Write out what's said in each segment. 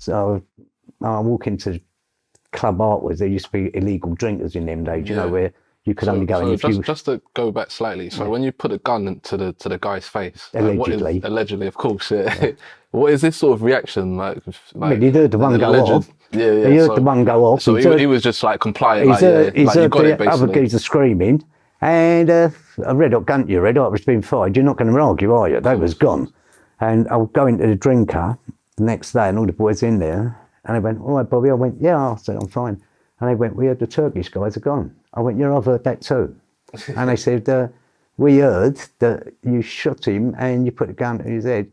So I walk into Club Artwards. There used to be illegal drinkers in them days, you know, where you could only go in if you... Just to go back slightly, so when you put a gun to the guy's face, Allegedly. like, allegedly, of course, what is this sort of reaction? Like I mean, he heard the one go off. Yeah. He heard the one go off. So he was just like compliant, he's like, you got it, basically. Other geezer screaming, and a red hot gun to your red hot was being fired. You're not going to argue, are you? They was gone. And I'll go into the drinker the next day, and all the boys in there, and they went, "All right, Bobby." I went, "Yeah." I said, "I'm fine." And they went, "We heard the Turkish guys are gone." I went, "Yeah, I've heard that too." And they said, "We heard that you shot him and you put a gun to his head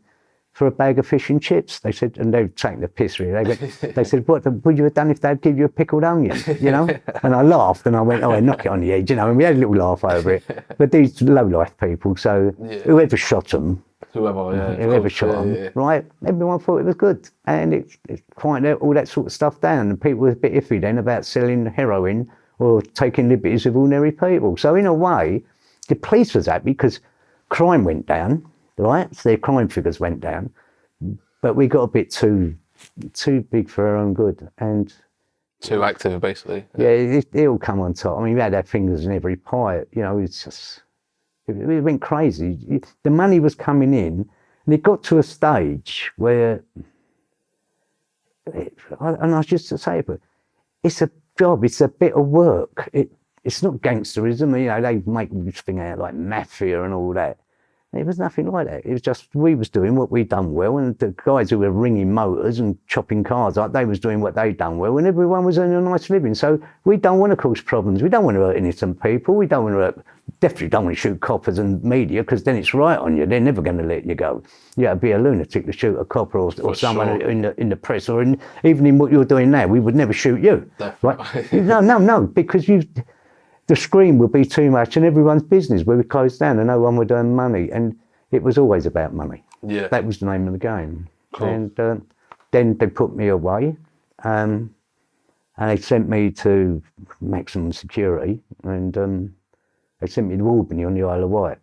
for a bag of fish and chips." They said, and they were taking the piss really. They said, "What would you have done if they'd give you a pickled onion?" You know? And I laughed and I went, "Oh, I knock it on the head," you know, and we had a little laugh over it. But these low-life people, so whoever shot them, whoever shot them, right? Everyone thought it was good, and it's quieted all that sort of stuff down. And people were a bit iffy then about selling heroin or taking liberties with ordinary people. So in a way, the police was happy because crime went down, right? So their crime figures went down, but we got a bit too big for our own good and too active, basically. Yeah, it all come on top. I mean, we had our fingers in every pie. You know, it's just. It went crazy. The money was coming in, and it got to a stage where, and I just to say, but it's a job. It's a bit of work. It's not gangsterism. You know, they make this thing out like mafia and all that. It was nothing like that. It was just we was doing what we'd done well, and the guys who were ringing motors and chopping cars up, they was doing what they'd done well, and everyone was earning a nice living. So we don't want to cause problems. We don't want to hurt innocent people. We don't want to hurt. Definitely don't want to shoot coppers and media because then it's right on you. They're never going to let you go. You got to be a lunatic to shoot a copper or someone in the press or even in what you're doing now. We would never shoot you. Right? No, because the screen would be too much and everyone's business would be closed down and no one would earn money. And it was always about money. Yeah, that was the name of the game. Cool. And then they put me away and they sent me to maximum security and they sent me to Albany on the Isle of Wight,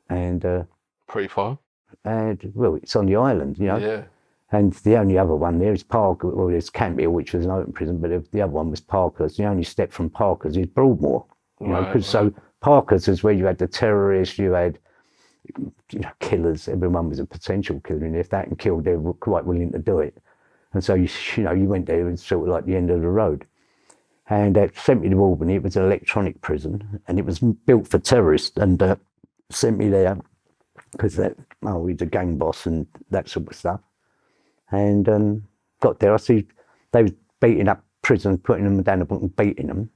and pretty far. And well, it's on the island, you know. Yeah. And the only other one there is Parker. Well, there's Campbell, which was an open prison, but the other one was Parker's. The only step from Parker's is Broadmoor, you know, because so Parker's is where you had the terrorists, you had killers. Everyone was a potential killer, and if that and killed, they were quite willing to do it. And so you went there, it was sort of like the end of the road. And they sent me to Albany. It was an electronic prison, and it was built for terrorists. And sent me there because he's a gang boss and that sort of stuff. And got there, I see they was beating up prisoners, putting them down the block and beating them.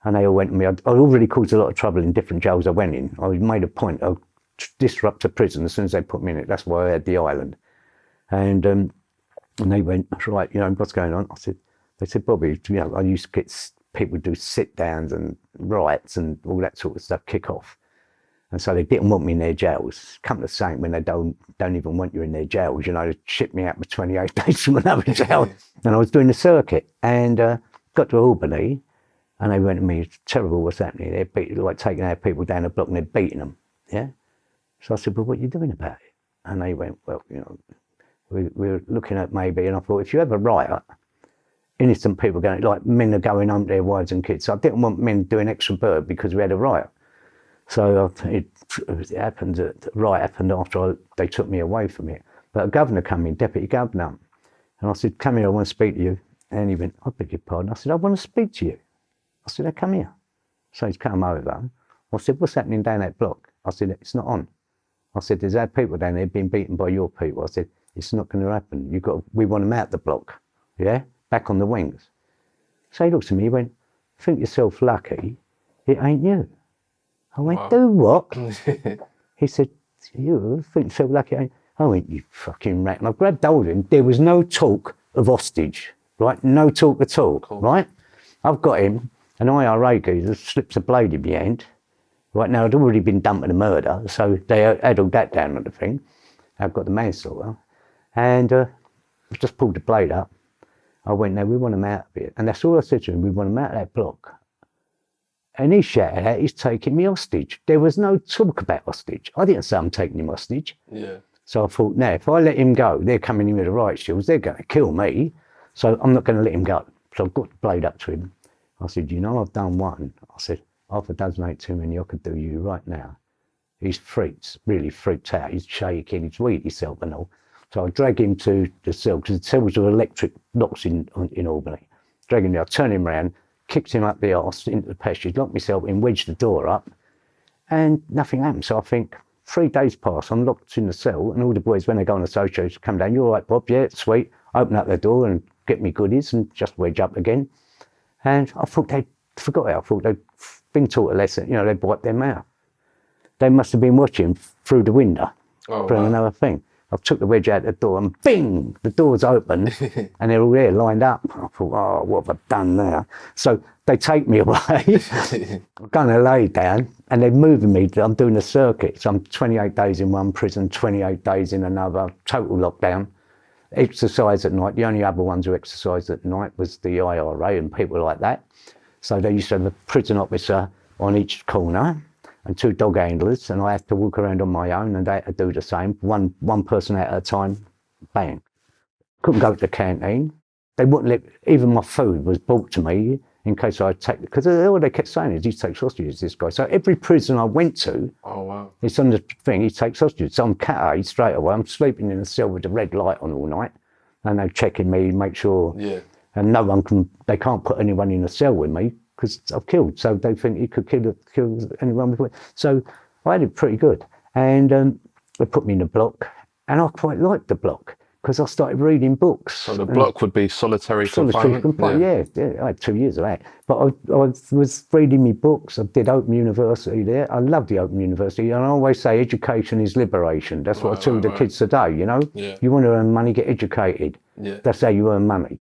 And they all went to me. I'd already caused a lot of trouble in different jails I went in. I made a point of disrupt a prison as soon as they put me in it. That's why I had the island. And they went, right, what's going on? They said, Bobby, I used to get people do sit downs and riots and all that sort of stuff kick off. And so they didn't want me in their jails. Come to saying when they don't even want you in their jails, they shipped me out for 28 days from another jail. And I was doing the circuit and got to Albany and they went to me, it's terrible what's happening. They're taking our people down the block and they're beating them. Yeah. So I said, well, what are you doing about it? And they went, well, we're looking at maybe, and I thought, if you have a riot, innocent people going, like men are going home to their wives and kids. So I didn't want men doing extra bird because we had a riot. So it happened, the riot happened after they took me away from it. But a governor came in, deputy governor, and I said, come here, I want to speak to you. And he went, I beg your pardon. I said, I want to speak to you. I said, come here. So he's come over. I said, what's happening down that block? I said, it's not on. I said, there's our people down there being beaten by your people. I said, it's not going to happen. We want them out the block. Yeah? Back on the wings. So he looked at me, he went, think yourself lucky, it ain't you. I went, do what? He said, you think yourself lucky, it ain't. I went, you fucking rat. And I grabbed hold of him. There was no talk of hostage, right? No talk at all, right? I've got him, an IRA geezer slips a blade in my hand. Right now, I'd already been dumped in a murder, so they had all that down on the thing. I've got the manslaughter. And just pulled the blade up. I went, no, we want him out of it. And that's all I said to him, we want him out of that block. And he shouted out, he's taking me hostage. There was no talk about hostage. I didn't say I'm taking him hostage. Yeah. So I thought, now, if I let him go, they're coming in with the riot shields, they're going to kill me. So I'm not going to let him go. So I got the blade up to him. I said, you know, I've done one. I said, half a dozen ain't too many. I could do you right now. He's freaked, really freaked out. He's shaking, he's weird himself and all. So I drag him to the cell, because the cells are electric locks in Albany. Drag him there, I turn him round, kicked him up the arse into the passage, locked myself in, wedged the door up, and nothing happened. So I think 3 days pass, I'm locked in the cell, and all the boys, when they go on association, come down, you all right, Bob? Yeah, sweet. Open up the door and get me goodies and just wedge up again. And I thought they'd forgot it. I thought they'd been taught a lesson, you know, they'd wipe their mouth. They must have been watching through the window for another thing. I took the wedge out the door and bing, the door's open and they're all there lined up. I thought, oh, what have I done now? So they take me away. I'm going to lay down and they're moving me. I'm doing a circuit. So I'm 28 days in one prison, 28 days in another, total lockdown. Exercise at night. The only other ones who exercised at night was the IRA and people like that. So they used to have a prison officer on each corner and 2 dog handlers, and I had to walk around on my own, and they had to do the same, one person at a time, bang. Couldn't go to the canteen. They wouldn't let, even my food was brought to me in case I'd take, because all they kept saying is, he takes sausages, this guy. So every prison I went to, it's on the thing, he takes sausages. So I'm cat straight away, I'm sleeping in a cell with the red light on all night, and they're checking me, make sure, and no one can, they can't put anyone in a cell with me, because I've killed, so they think he could kill anyone before. So I had it pretty good, and they put me in the block, and I quite liked the block because I started reading books. So the block would be solitary confinement? Yeah, I had 2 years of that. But I was reading me books. I did Open University there. I love the Open University, and I always say education is liberation. That's what I tell the kids today, you know? You want to earn money, get educated. That's how you earn money.